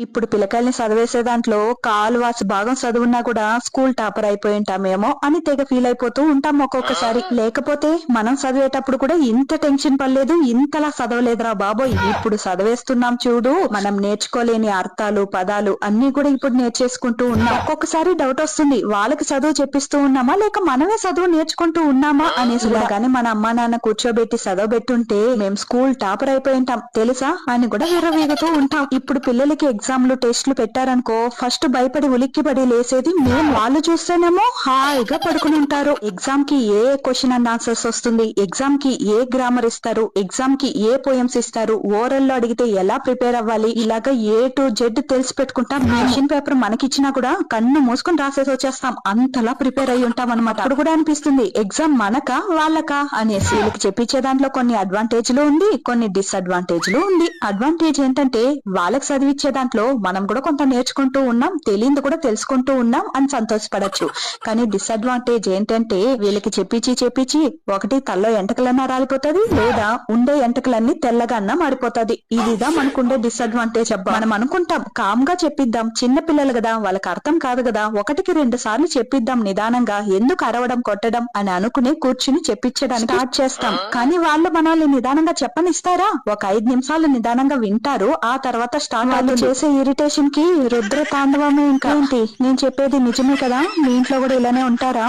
ఇప్పుడు పిల్లకాయల్ని చదివేసే దాంట్లో కాలువాసి భాగం చదువున్నా కూడా స్కూల్ టాపర్ అయిపోయి ఉంటామేమో అని తెగ ఫీల్ అయిపోతూ ఉంటాం ఒక్కొక్కసారి. లేకపోతే మనం చదివేటప్పుడు కూడా ఇంత టెన్షన్ పడలేదు, ఇంతలా చదవలేదురా బాబోయ్. ఇప్పుడు చదివేస్తున్నాం చూడు, మనం నేర్చుకోలేని అర్థాలు పదాలు అన్ని కూడా ఇప్పుడు నేర్చేసుకుంటూ ఉన్నాం. ఒక్కొక్కసారి డౌట్ వస్తుంది, వాళ్ళకి చదువు చెప్పిస్తూ ఉన్నామా లేక మనమే చదువు నేర్చుకుంటూ ఉన్నామా అనేసి. కానీ మన అమ్మా నాన్న కూర్చోబెట్టి చదవబెట్టుంటే మేము స్కూల్ టాపర్ అయిపోయి ఉంటాం తెలుసా అని కూడా విర్రవీగుతూ ఉంటాం. ఇప్పుడు పిల్లలకి ఎగ్జామ్లు టెస్టులు పెట్టారనుకో, ఫస్ట్ భయపడి ఉలిక్కిపడి లేసేది మేము. వాళ్ళు చూస్తేనేమో హాయిగా పడుకుని ఉంటారు. ఎగ్జామ్ కి ఏ క్వశ్చన్ అండ్ ఆన్సర్స్ వస్తుంది, ఎగ్జామ్ కి ఏ గ్రామర్ ఇస్తారు, ఎగ్జామ్ కి ఏ పోయమ్స్ ఇస్తారు, ఓరల్ లో అడిగితే ఎలా ప్రిపేర్ అవ్వాలి, ఇలాగా ఏ టు జెడ్ తెలిసి పెట్టుకుంటాం. క్వశ్చన్ పేపర్ మనకిచ్చినా కూడా కన్ను మూసుకొని రాసేసి వచ్చేస్తాం, అంతలా ప్రిపేర్ అయి ఉంటాం అనమాట. అప్పుడు కూడా అనిపిస్తుంది ఎగ్జామ్ మనకా వాళ్ళకా అనేసి. వీళ్ళకి చెప్పించే దాంట్లో కొన్ని అడ్వాంటేజ్లు ఉంది, కొన్ని డిస్అడ్వాంటేజ్లు ఉంది. అడ్వాంటేజ్ ఏంటంటే వాళ్ళకి చదివిచ్చే దాంట్లో మనం కూడా కొంత నేర్చుకుంటూ ఉన్నాం, తెలియంది కూడా తెలుసుకుంటూ ఉన్నాం అని సంతోషపడచ్చు. కానీ డిసడ్వాంటేజ్ ఏంటంటే వీళ్ళకి చెప్పించి ఒకటి తల్లో ఎంటకలన్నా రాలిపోతుంది, లేదా ఉండే ఎంటకలన్నీ తెల్లగా అన్నా మారిపోతుంది. ఇదిదా మనకుండే డిసడ్వాంటేజ్. అబ్బా మనం అనుకుంటాం కామ్ గా చెప్పిద్దాం, చిన్న పిల్లలు కదా వాళ్ళకి అర్థం కాదు కదా, ఒకటికి 2 సార్లు చెప్పిద్దాం నిదానంగా, ఎందుకు అరవడం కొట్టడం అని అనుకుని కూర్చుని చెప్పించడానికి స్టార్ట్ చేస్తాం. కానీ వాళ్ళు మనల్ని నిదానంగా చెప్పనిస్తారా? ఒక 5 నిమిషాలు నిదానంగా వింటారు, ఆ తర్వాత స్టార్ట్ అవుతుంది. చేసే ఇరిటేషన్ కి రుద్ర తాండవమే. ఇంకా ఏంటి, నేను చెప్పేది నిజమే కదా, మీ ఇంట్లో కూడా ఇలానే ఉంటారా?